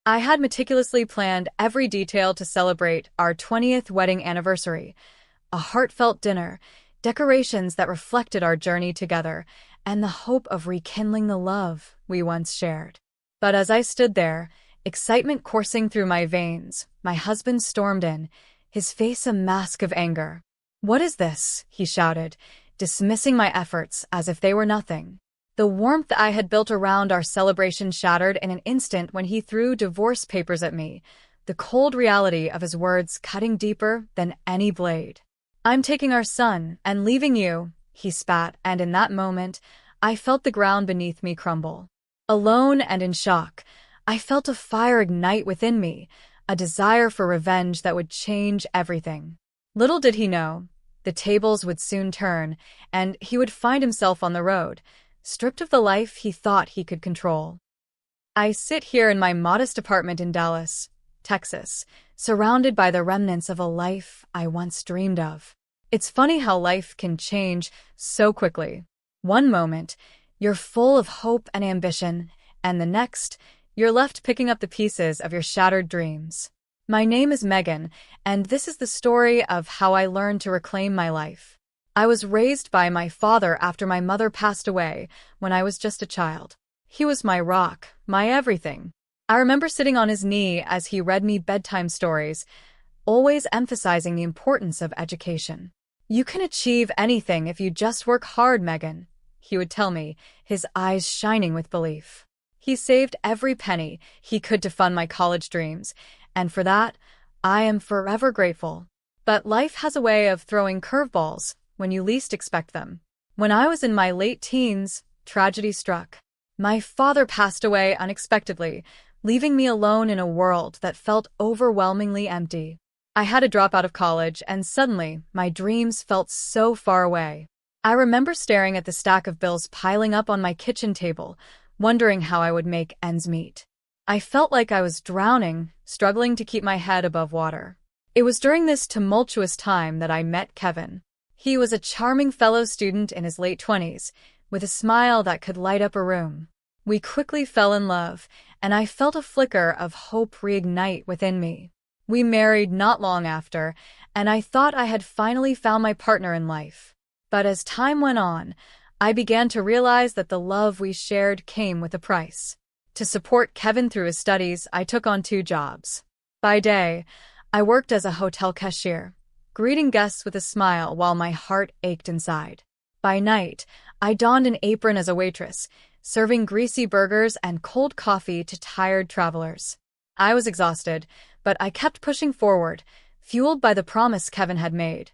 I had meticulously planned every detail to celebrate our 20th wedding anniversary. A heartfelt dinner, decorations that reflected our journey together, and the hope of rekindling the love we once shared. But as I stood there, excitement coursing through my veins, my husband stormed in, his face a mask of anger. "What is this?" he shouted, dismissing my efforts as if they were nothing. The warmth I had built around our celebration shattered in an instant when he threw divorce papers at me, the cold reality of his words cutting deeper than any blade. "I'm taking our son and leaving you," he spat, and in that moment, I felt the ground beneath me crumble. Alone and in shock, I felt a fire ignite within me, a desire for revenge that would change everything. Little did he know, the tables would soon turn, and he would find himself on the road, stripped of the life he thought he could control. I sit here in my modest apartment in Dallas, Texas, surrounded by the remnants of a life I once dreamed of. It's funny how life can change so quickly. One moment, you're full of hope and ambition, and the next, you're left picking up the pieces of your shattered dreams. My name is Megan, and this is the story of how I learned to reclaim my life. I was raised by my father after my mother passed away when I was just a child. He was my rock, my everything. I remember sitting on his knee as he read me bedtime stories, always emphasizing the importance of education. "You can achieve anything if you just work hard, Megan," he would tell me, his eyes shining with belief. He saved every penny he could to fund my college dreams, and for that, I am forever grateful. But life has a way of throwing curveballs when you least expect them. When I was in my late teens, tragedy struck. My father passed away unexpectedly, leaving me alone in a world that felt overwhelmingly empty. I had to drop out of college, and suddenly, my dreams felt so far away. I remember staring at the stack of bills piling up on my kitchen table, wondering how I would make ends meet. I felt like I was drowning, struggling to keep my head above water. It was during this tumultuous time that I met Kevin. He was a charming fellow student in his late 20s, with a smile that could light up a room. We quickly fell in love, and I felt a flicker of hope reignite within me. We married not long after, and I thought I had finally found my partner in life. But as time went on, I began to realize that the love we shared came with a price. To support Kevin through his studies, I took on 2 jobs. By day, I worked as a hotel cashier, greeting guests with a smile while my heart ached inside. By night, I donned an apron as a waitress, serving greasy burgers and cold coffee to tired travelers. I was exhausted, but I kept pushing forward, fueled by the promise Kevin had made.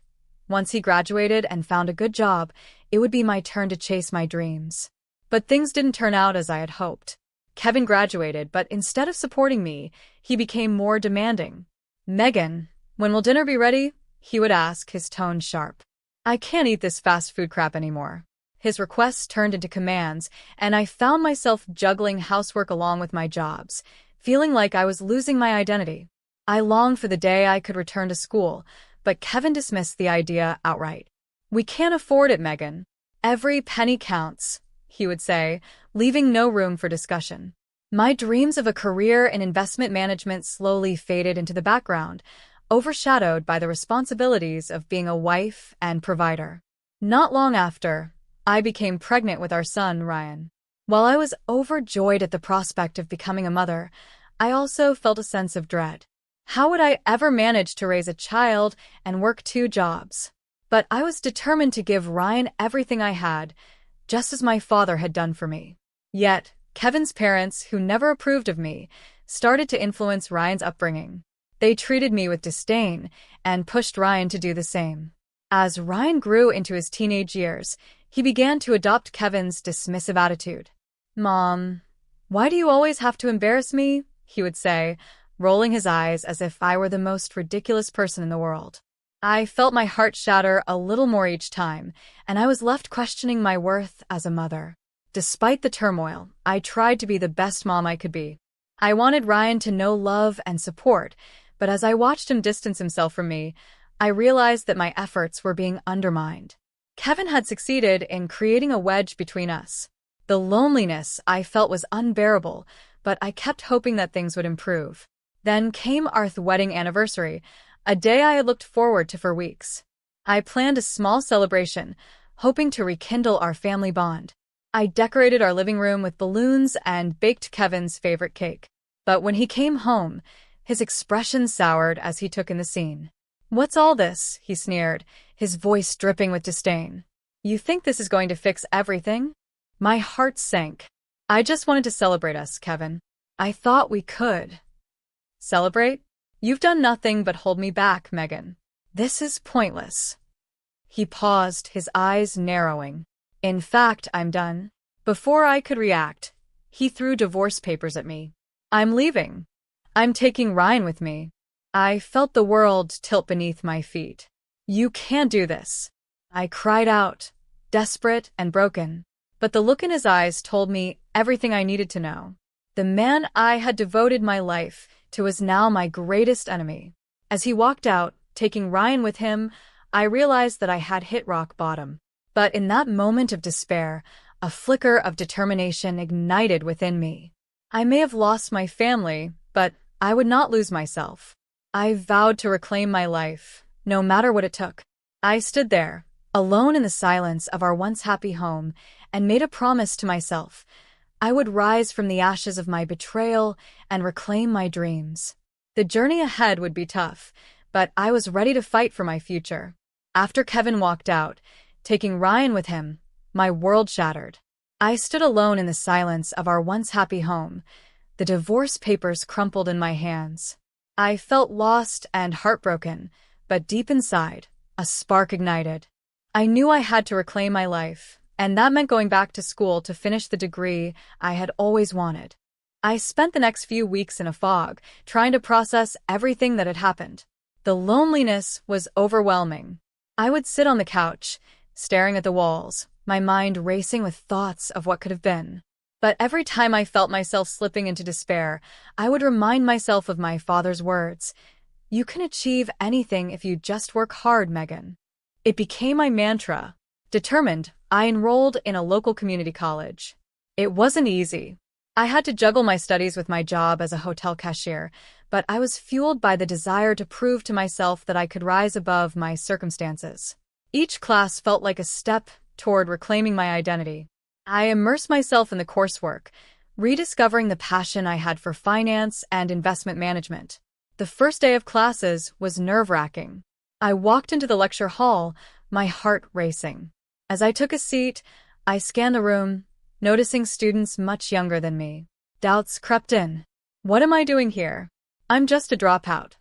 Once he graduated and found a good job, it would be my turn to chase my dreams. But things didn't turn out as I had hoped. Kevin graduated, but instead of supporting me, he became more demanding. "Megan, when will dinner be ready?" he would ask, his tone sharp. "I can't eat this fast food crap anymore." His requests turned into commands, and I found myself juggling housework along with my jobs, feeling like I was losing my identity. I longed for the day I could return to school, but Kevin dismissed the idea outright. "We can't afford it, Megan. Every penny counts," he would say, leaving no room for discussion. My dreams of a career in investment management slowly faded into the background, overshadowed by the responsibilities of being a wife and provider. Not long after, I became pregnant with our son, Ryan. While I was overjoyed at the prospect of becoming a mother, I also felt a sense of dread. How would I ever manage to raise a child and work 2 jobs? But I was determined to give Ryan everything I had, just as my father had done for me. Yet, Kevin's parents, who never approved of me, started to influence Ryan's upbringing. They treated me with disdain and pushed Ryan to do the same. As Ryan grew into his teenage years, he began to adopt Kevin's dismissive attitude. "Mom, why do you always have to embarrass me?" he would say, rolling his eyes as if I were the most ridiculous person in the world. I felt my heart shatter a little more each time, and I was left questioning my worth as a mother. Despite the turmoil, I tried to be the best mom I could be. I wanted Ryan to know love and support, but as I watched him distance himself from me, I realized that my efforts were being undermined. Kevin had succeeded in creating a wedge between us. The loneliness I felt was unbearable, but I kept hoping that things would improve. Then came our wedding anniversary, a day I had looked forward to for weeks. I planned a small celebration, hoping to rekindle our family bond. I decorated our living room with balloons and baked Kevin's favorite cake. But when he came home, his expression soured as he took in the scene. "What's all this?" he sneered, his voice dripping with disdain. "You think this is going to fix everything?" My heart sank. "I just wanted to celebrate us, Kevin. I thought we could." "Celebrate? You've done nothing but hold me back, Megan. This is pointless." He paused, his eyes narrowing. "In fact, I'm done." Before I could react, he threw divorce papers at me. "I'm leaving. I'm taking Ryan with me." I felt the world tilt beneath my feet. "You can't do this." I cried out, desperate and broken. But the look in his eyes told me everything I needed to know. The man I had devoted my life to was now my greatest enemy. As he walked out, taking Ryan with him, I realized that I had hit rock bottom. But in that moment of despair, a flicker of determination ignited within me. I may have lost my family, but I would not lose myself. I vowed to reclaim my life, no matter what it took. I stood there, alone in the silence of our once happy home, and made a promise to myself. I would rise from the ashes of my betrayal and reclaim my dreams. The journey ahead would be tough, but I was ready to fight for my future. After Kevin walked out, taking Ryan with him, my world shattered. I stood alone in the silence of our once happy home, the divorce papers crumpled in my hands. I felt lost and heartbroken, but deep inside, a spark ignited. I knew I had to reclaim my life, and that meant going back to school to finish the degree I had always wanted. I spent the next few weeks in a fog, trying to process everything that had happened. The loneliness was overwhelming. I would sit on the couch, staring at the walls, my mind racing with thoughts of what could have been. But every time I felt myself slipping into despair, I would remind myself of my father's words. "You can achieve anything if you just work hard, Megan." It became my mantra. Determined, I enrolled in a local community college. It wasn't easy. I had to juggle my studies with my job as a hotel cashier, but I was fueled by the desire to prove to myself that I could rise above my circumstances. Each class felt like a step toward reclaiming my identity. I immersed myself in the coursework, rediscovering the passion I had for finance and investment management. The first day of classes was nerve-wracking. I walked into the lecture hall, my heart racing. As I took a seat, I scanned the room, noticing students much younger than me. Doubts crept in. What am I doing here? I'm just a dropout,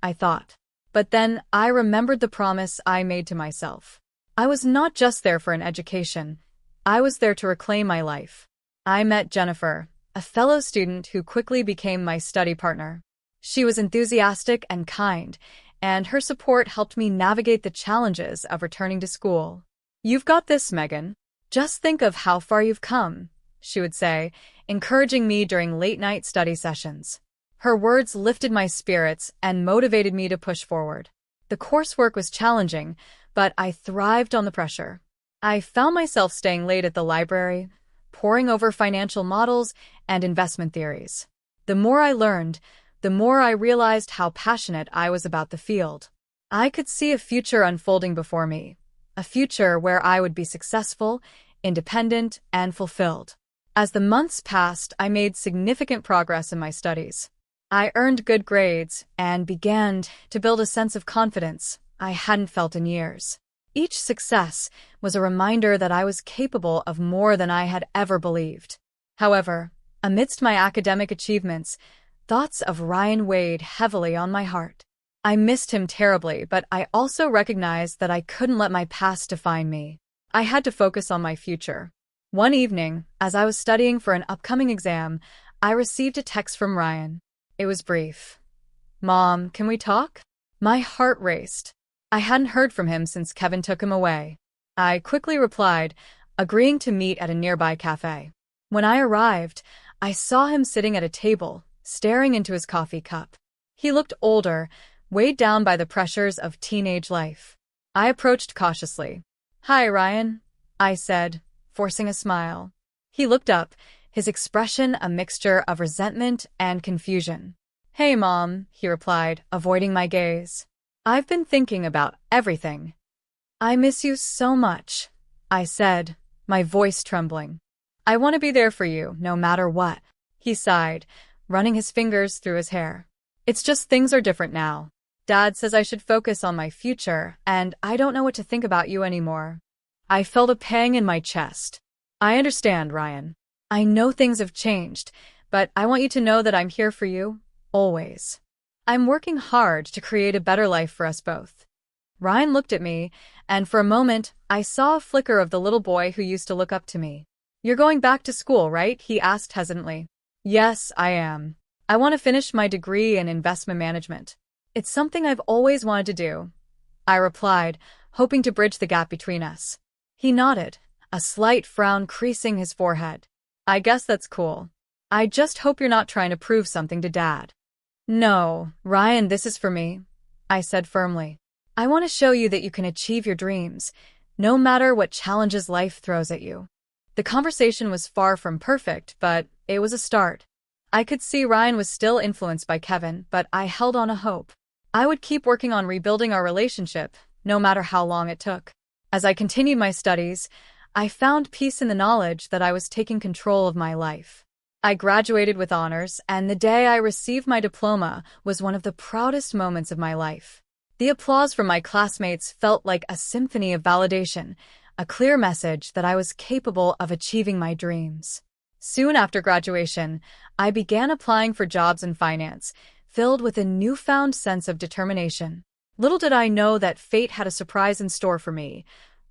I thought. But then I remembered the promise I made to myself. I was not just there for an education. I was there to reclaim my life. I met Jennifer, a fellow student who quickly became my study partner. She was enthusiastic and kind, and her support helped me navigate the challenges of returning to school. "You've got this, Megan. Just think of how far you've come," she would say, encouraging me during late-night study sessions. Her words lifted my spirits and motivated me to push forward. The coursework was challenging, but I thrived on the pressure. I found myself staying late at the library, poring over financial models and investment theories. The more I learned, the more I realized how passionate I was about the field. I could see a future unfolding before me, a future where I would be successful, independent, and fulfilled. As the months passed, I made significant progress in my studies. I earned good grades and began to build a sense of confidence I hadn't felt in years. Each success was a reminder that I was capable of more than I had ever believed. However, amidst my academic achievements, thoughts of Ryan weighed heavily on my heart. I missed him terribly, but I also recognized that I couldn't let my past define me. I had to focus on my future. One evening, as I was studying for an upcoming exam, I received a text from Ryan. It was brief. "Mom, can we talk?" My heart raced. I hadn't heard from him since Kevin took him away. I quickly replied, agreeing to meet at a nearby cafe. When I arrived, I saw him sitting at a table, staring into his coffee cup. He looked older, weighed down by the pressures of teenage life. I approached cautiously. "Hi, Ryan," I said, forcing a smile. He looked up, his expression a mixture of resentment and confusion. "Hey, Mom," he replied, avoiding my gaze. "I've been thinking about everything." "I miss you so much," I said, my voice trembling. "I want to be there for you, no matter what," he sighed, running his fingers through his hair. "It's just things are different now. Dad says I should focus on my future, and I don't know what to think about you anymore." I felt a pang in my chest. "I understand, Ryan. I know things have changed, but I want you to know that I'm here for you, always. I'm working hard to create a better life for us both." Ryan looked at me, and for a moment, I saw a flicker of the little boy who used to look up to me. "You're going back to school, right?" he asked hesitantly. "Yes, I am. I want to finish my degree in investment management. It's something I've always wanted to do," I replied, hoping to bridge the gap between us. He nodded, a slight frown creasing his forehead. "I guess that's cool. I just hope you're not trying to prove something to Dad." "No, Ryan, this is for me," I said firmly. "I want to show you that you can achieve your dreams, no matter what challenges life throws at you." The conversation was far from perfect, but it was a start. I could see Ryan was still influenced by Kevin, but I held on a hope. I would keep working on rebuilding our relationship, no matter how long it took. As I continued my studies, I found peace in the knowledge that I was taking control of my life. I graduated with honors, and the day I received my diploma was one of the proudest moments of my life. The applause from my classmates felt like a symphony of validation, a clear message that I was capable of achieving my dreams. Soon after graduation, I began applying for jobs in finance, filled with a newfound sense of determination. Little did I know that fate had a surprise in store for me,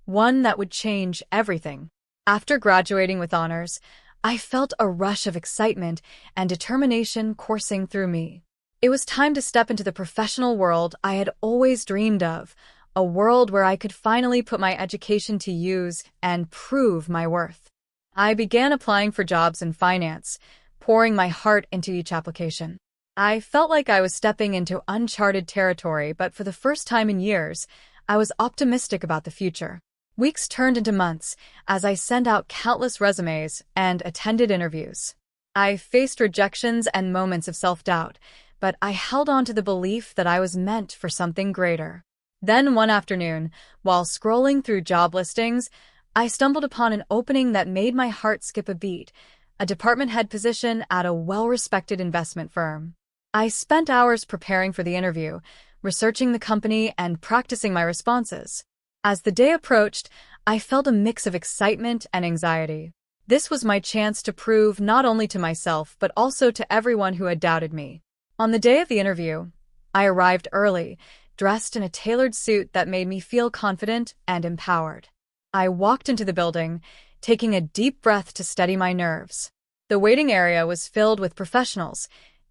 one that would change everything. After graduating with honors, I felt a rush of excitement and determination coursing through me. It was time to step into the professional world I had always dreamed of, a world where I could finally put my education to use and prove my worth. I began applying for jobs in finance, pouring my heart into each application. I felt like I was stepping into uncharted territory, but for the first time in years, I was optimistic about the future. Weeks turned into months as I sent out countless resumes and attended interviews. I faced rejections and moments of self-doubt, but I held on to the belief that I was meant for something greater. Then one afternoon, while scrolling through job listings, I stumbled upon an opening that made my heart skip a beat, a department head position at a well-respected investment firm. I spent hours preparing for the interview, researching the company and practicing my responses. As the day approached, I felt a mix of excitement and anxiety. This was my chance to prove not only to myself but also to everyone who had doubted me. On the day of the interview, I arrived early, dressed in a tailored suit that made me feel confident and empowered. I walked into the building, taking a deep breath to steady my nerves. The waiting area was filled with professionals,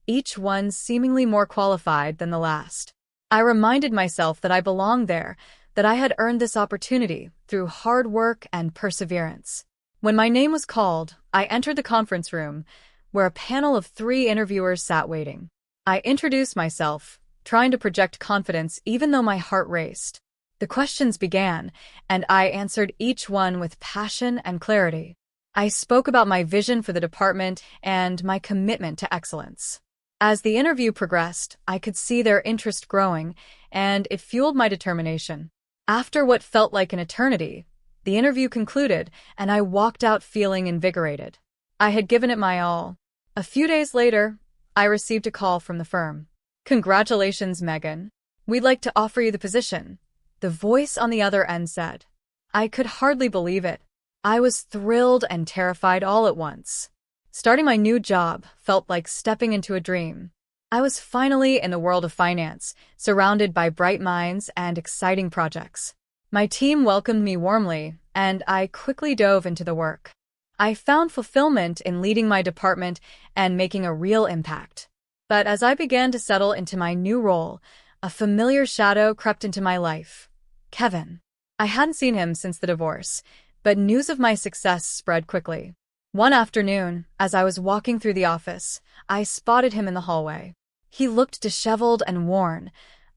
each one seemingly more qualified than the last. I reminded myself that I belonged there, that I had earned this opportunity through hard work and perseverance. When my name was called, I entered the conference room, where a panel of 3 interviewers sat waiting. I introduced myself, trying to project confidence even though my heart raced. The questions began, and I answered each one with passion and clarity. I spoke about my vision for the department and my commitment to excellence. As the interview progressed, I could see their interest growing, and it fueled my determination. After what felt like an eternity, the interview concluded, and I walked out feeling invigorated. I had given it my all. A few days later, I received a call from the firm. "Congratulations, Megan. We'd like to offer you the position," the voice on the other end said. I could hardly believe it. I was thrilled and terrified all at once. Starting my new job felt like stepping into a dream. I was finally in the world of finance, surrounded by bright minds and exciting projects. My team welcomed me warmly, and I quickly dove into the work. I found fulfillment in leading my department and making a real impact. But as I began to settle into my new role, a familiar shadow crept into my life. Kevin. I hadn't seen him since the divorce, but news of my success spread quickly. One afternoon, as I was walking through the office, I spotted him in the hallway. He looked disheveled and worn,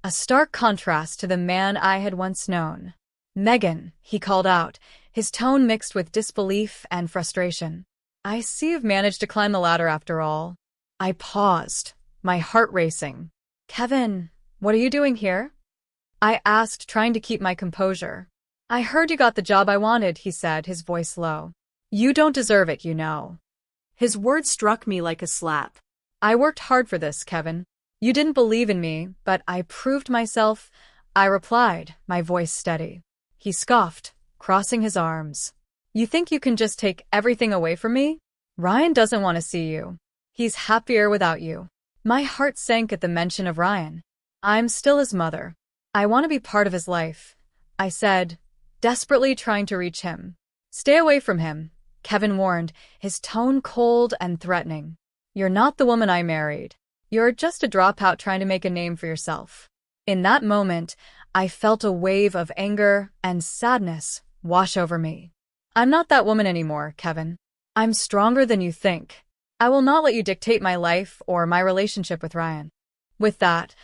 a stark contrast to the man I had once known. "Megan," he called out, his tone mixed with disbelief and frustration. I see you've managed to climb the ladder after all. I paused, my heart racing. Kevin, what are you doing here? I asked, trying to keep my composure. I heard you got the job I wanted, he said, his voice low. You don't deserve it, you know. His words struck me like a slap. I worked hard for this, Kevin. You didn't believe in me, but I proved myself, I replied, my voice steady. He scoffed, crossing his arms. You think you can just take everything away from me? Ryan doesn't want to see you. He's happier without you. My heart sank at the mention of Ryan. I'm still his mother. I want to be part of his life, I said, desperately trying to reach him. Stay away from him, Kevin warned, his tone cold and threatening. You're not the woman I married. You're just a dropout trying to make a name for yourself. In that moment, I felt a wave of anger and sadness wash over me. I'm not that woman anymore, Kevin. I'm stronger than you think. I will not let you dictate my life or my relationship with Ryan. With that,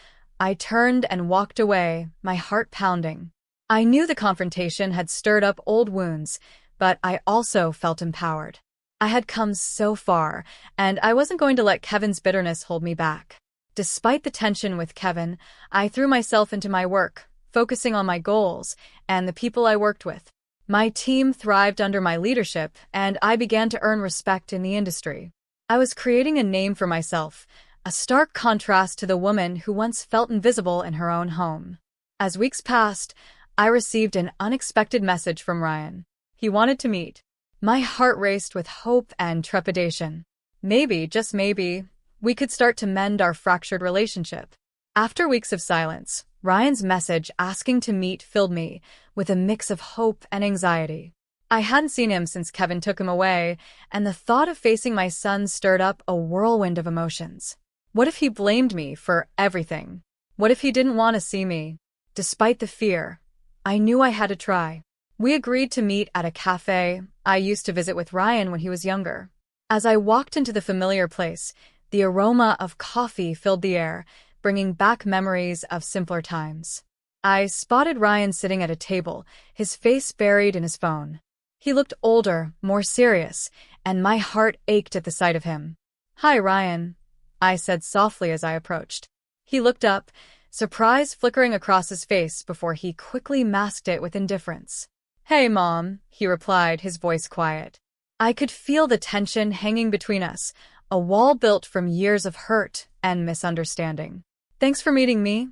I turned and walked away, my heart pounding. I knew the confrontation had stirred up old wounds, but I also felt empowered. I had come so far, and I wasn't going to let Kevin's bitterness hold me back. Despite the tension with Kevin, I threw myself into my work, focusing on my goals and the people I worked with. My team thrived under my leadership, and I began to earn respect in the industry. I was creating a name for myself, a stark contrast to the woman who once felt invisible in her own home. As weeks passed, I received an unexpected message from Ryan. He wanted to meet. My heart raced with hope and trepidation. Maybe, just maybe, we could start to mend our fractured relationship. After weeks of silence, Ryan's message asking to meet filled me with a mix of hope and anxiety. I hadn't seen him since Kevin took him away, and the thought of facing my son stirred up a whirlwind of emotions. What if he blamed me for everything? What if he didn't want to see me? Despite the fear, I knew I had to try. We agreed to meet at a cafe I used to visit with Ryan when he was younger. As I walked into the familiar place, the aroma of coffee filled the air, bringing back memories of simpler times. I spotted Ryan sitting at a table, his face buried in his phone. He looked older, more serious, and my heart ached at the sight of him. Hi, Ryan, I said softly as I approached. He looked up, surprise flickering across his face before he quickly masked it with indifference. Hey, Mom, he replied, his voice quiet. I could feel the tension hanging between us, a wall built from years of hurt and misunderstanding. Thanks for meeting me,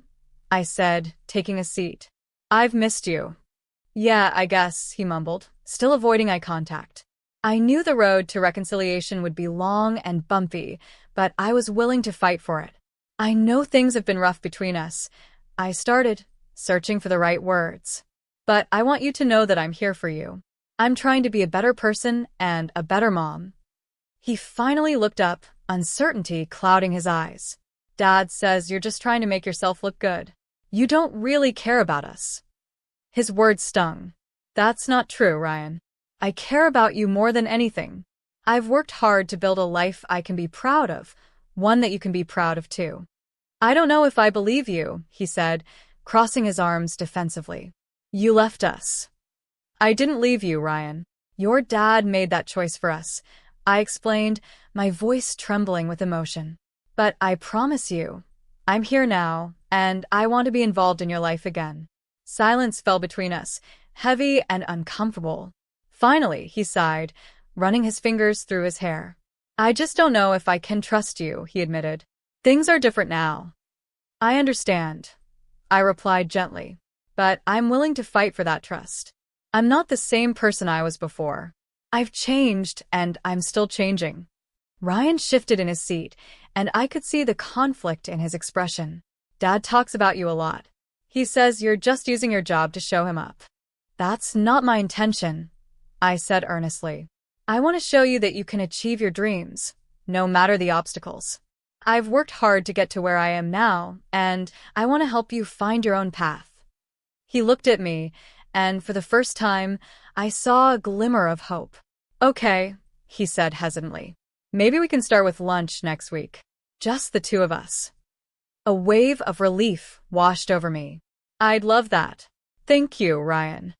I said, taking a seat. I've missed you. Yeah, I guess, he mumbled, still avoiding eye contact. I knew the road to reconciliation would be long and bumpy, but I was willing to fight for it. I know things have been rough between us. I started, searching for the right words. But I want you to know that I'm here for you. I'm trying to be a better person and a better mom. He finally looked up, uncertainty clouding his eyes. Dad says you're just trying to make yourself look good. You don't really care about us. His words stung. That's not true, Ryan. I care about you more than anything. I've worked hard to build a life I can be proud of, one that you can be proud of too. I don't know if I believe you, he said, crossing his arms defensively. You left us. I didn't leave you, Ryan. Your dad made that choice for us, I explained, my voice trembling with emotion. But I promise you, I'm here now, and I want to be involved in your life again. Silence fell between us, heavy and uncomfortable. Finally, he sighed, running his fingers through his hair. I just don't know if I can trust you, he admitted. Things are different now. I understand, I replied gently, but I'm willing to fight for that trust. I'm not the same person I was before. I've changed, and I'm still changing. Ryan shifted in his seat, and I could see the conflict in his expression. Dad talks about you a lot. He says you're just using your job to show him up. That's not my intention, I said earnestly. I want to show you that you can achieve your dreams, no matter the obstacles. I've worked hard to get to where I am now, and I want to help you find your own path. He looked at me, and for the first time, I saw a glimmer of hope. Okay, he said hesitantly. Maybe we can start with lunch next week. Just the two of us. A wave of relief washed over me. I'd love that. Thank you, Ryan.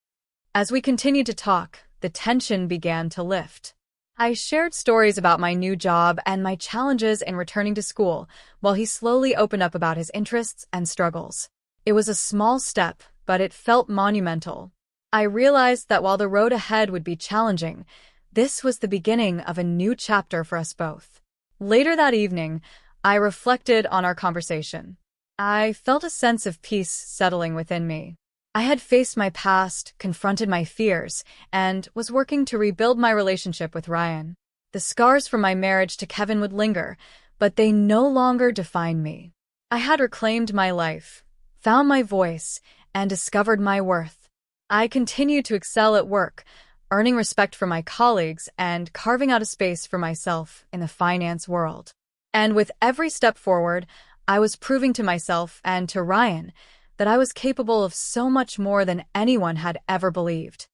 As we continued to talk, the tension began to lift. I shared stories about my new job and my challenges in returning to school, while he slowly opened up about his interests and struggles. It was a small step, but it felt monumental. I realized that while the road ahead would be challenging, this was the beginning of a new chapter for us both. Later that evening, I reflected on our conversation. I felt a sense of peace settling within me. I had faced my past, confronted my fears, and was working to rebuild my relationship with Ryan. The scars from my marriage to Kevin would linger, but they no longer defined me. I had reclaimed my life, found my voice, and discovered my worth. I continued to excel at work, earning respect from my colleagues and carving out a space for myself in the finance world. And with every step forward, I was proving to myself and to Ryan that I was capable of so much more than anyone had ever believed.